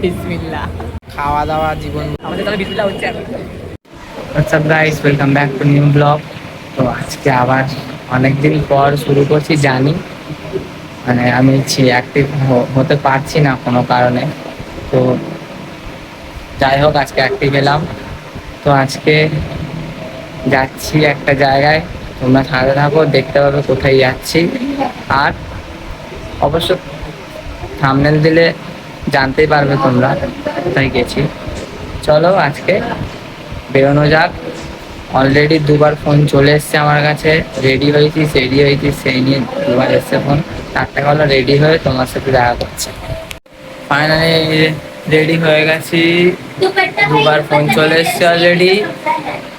বিসমিল্লাহ। খাওয়া দাওয়া জীবন আমাদের তবে বিসমিল্লাহ হচ্ছে এখন। WhatsApp guys, welcome back to new blog. তো আজকে আবার অনেকদিন পর শুরু করছি, জানি মানে আমি অ্যাক্টিভ হতে পারছি না কোনো কারণে। তো যাই হোক, আজকে অ্যাক্টিভ এলাম। তো আজকে যাচ্ছি একটা জায়গায়, তোমরা সাথে থাকো, দেখতে পাবে কোথায় যাচ্ছি। আর অবশ্য থাম্বনেল দিলে জানতেই পারবে তোমরা কোথায় গেছি। চলো আজকে বেরোনো যাক। অলরেডি দুবার ফোন চলে এসছে আমার কাছে, রেডি হয়েছি সেই নিয়ে দুবার এসছে ফোন। 4টা হলো রেডি হয়ে তোমার সাথে দেখা করছে। ফাইনালি রেডি হয়ে গেছি, দুবার ফোন চলে এসছে অলরেডি।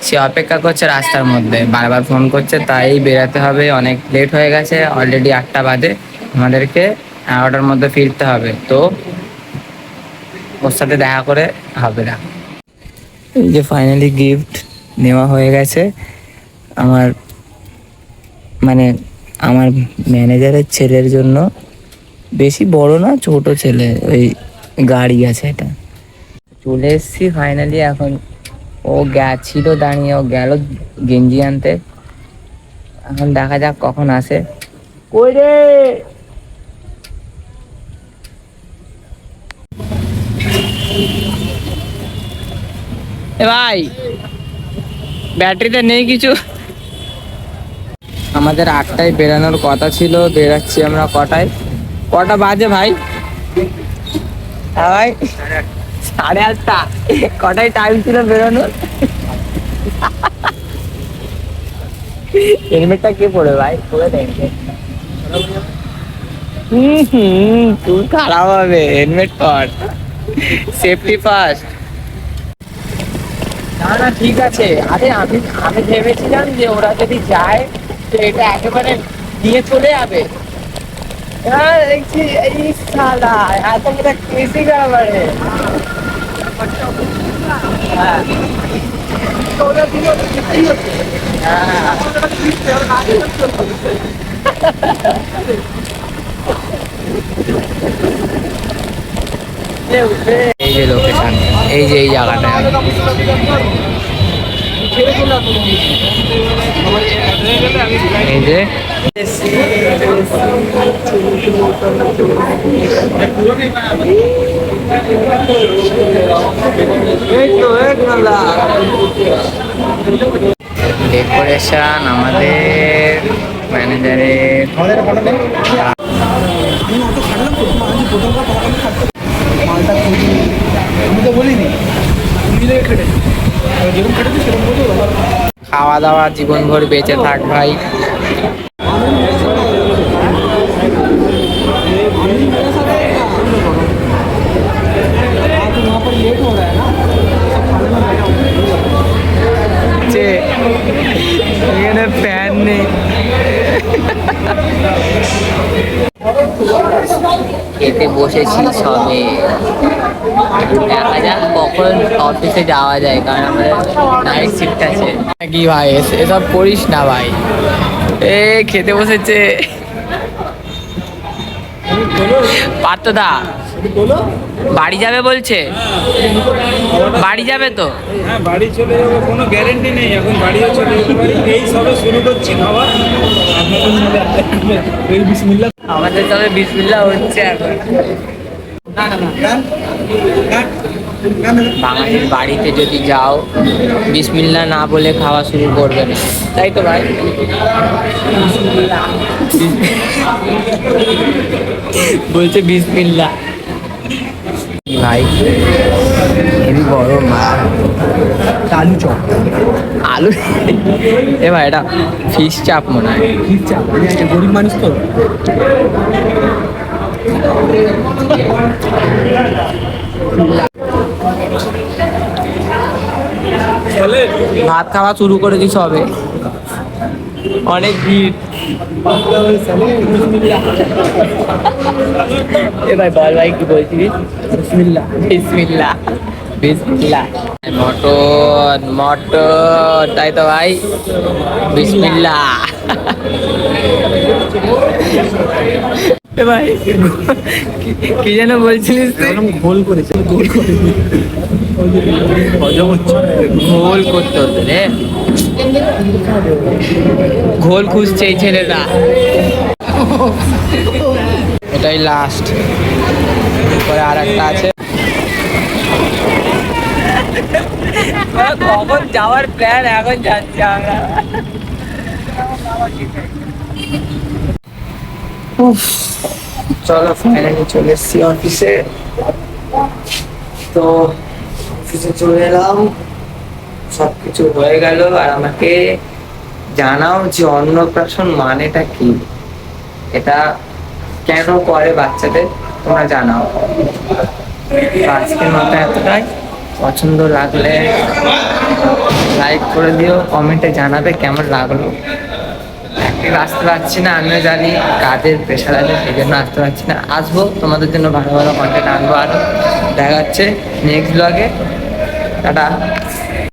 সে অপেক্ষা করছে রাস্তার মধ্যে, বারবার ফোন করছে, তাই বেরাতে হবে। অনেক লেট হয়ে গেছে, অলরেডি 8টা বাজে। আমাদেরকে 11টার মধ্যে ফিরতে হবে, তো ওর সাথে দেখা করে হবে না। এই যে ফাইনালি গিফট নেওয়া হয়ে গেছে। আমার মানে আমার ম্যানেজারের ছেলের জন্য, বেশি বড় না, ছোট ছেলে, ওই গাড়ি আছে, এটা চলে এসছি ফাইনালি। এখন ও গেছিল দাঁড়িয়ে, ও গেল গেঞ্জি আনতে। এখন দেখা যাক কখন আসে। কই রে এ ভাই, ব্যাটারিতে নেই কিছু। আমাদের 8টায় বেরানোর কথা ছিল, বেরাচ্ছি আমরা কটায়? কটা বাজে ভাই? ভাই 8:30। কটায় টাইম ছিল বেরোনোর? হেলমেটটা কে পড়ে ভাই? পড়ে দেন। তুই খারাপ হবে, হেলমেট পর, সেফটি ফার্স্ট। না না ঠিক আছে। আরে আমি আমি ভেবেছিলাম যে ওরা যদি যায় তো এটা একেবারে নিয়ে চলে যাবে। হ্যাঁ দেখছি এই শালা এত বড় কেসি গাড়ি। হ্যাঁ এই যে লোকেশন, এই যে এই জায়গাটা, এই যে ডেকোরেশন আমাদের ম্যানেজারের। খাওয়া দাওয়া জীবনভর বেঁচে থাক ভাই। এখানে ফ্যান নেই। খেতে বসেছি সবে, দেখা যাক কখন অফিসে যাওয়া যায়, কারণ আমাদের নাইট শিফট আছে। কি ভাই এসব করিস না ভাই। এ খেতে বসেছে পার্থদা, বাড়ি যাবে বলছে। বাড়ি যাবে তো? হ্যাঁ বাড়ি চলে যাবো, কোনো গ্যারেন্টি নেই, এখন বাড়িও চলে যেতে পারি। এই সবে শুরু করছি খাওয়া। এই বিসমিল্লাহ, আমাদের তবে বিসমিল্লাহ হচ্ছে এখন। বাঙালির বাড়িতে যদি যাও, বিসমিল্লাহ না বলে খাওয়া শুরু করবে না, তাই তো ভাই? বলছে বিসমিল্লাহ। ভাই হেবি গরম। আলু চপ, আলু এ ভাই, এটা ফিশ চাপ মনে হয়। ফিশ চাপ, গরিব মানুষ তো। ভাত খাওয়া শুরু করেছি সবে, অনেক ভিড়। এ ভাই বল ভাই, কি বলছিস? বিসমিল্লাহ বিসমিল্লাহ বিসমিল্লাহ। মটন মটন, তাই তো ভাই, বিসমিল্লাহ। এ ভাই কি যেন বলছিলিস তুই? গোল করেছে গোল করে হজম হচ্ছে ঘোল করতে হতো রে, ঘোল খুঁজছে এই ছেলেটা। এটাই লাস্ট, পরে আর একটা আছে। কখন যাওয়ার প্ল্যান, এখন যাচ্ছি আমরা। উফ, চলো ফাইনালি চলে এসছি অফিসে। তো অফিসে চলে এলাম, সবকিছু হয়ে গেল। আর আমাকে জানাও যে অন্নপ্রাশন মানেটা কি, এটা কেন করে বাচ্চাদের, তোমরা জানাও। তো আজকের মতো এতটাই। পছন্দ লাগলে লাইক করে দিও, কমেন্টে জানাবে কেমন লাগলো। একদিন আসতে পারছি না, আমিও জানি কাজের প্রেশার আছে, সেই জন্য আসতে পারছি না। আসবো, তোমাদের জন্য ভালো ভালো কন্টেন্ট আনবো আরো। দেখা যাচ্ছে নেক্সট ব্লগে। টাটা।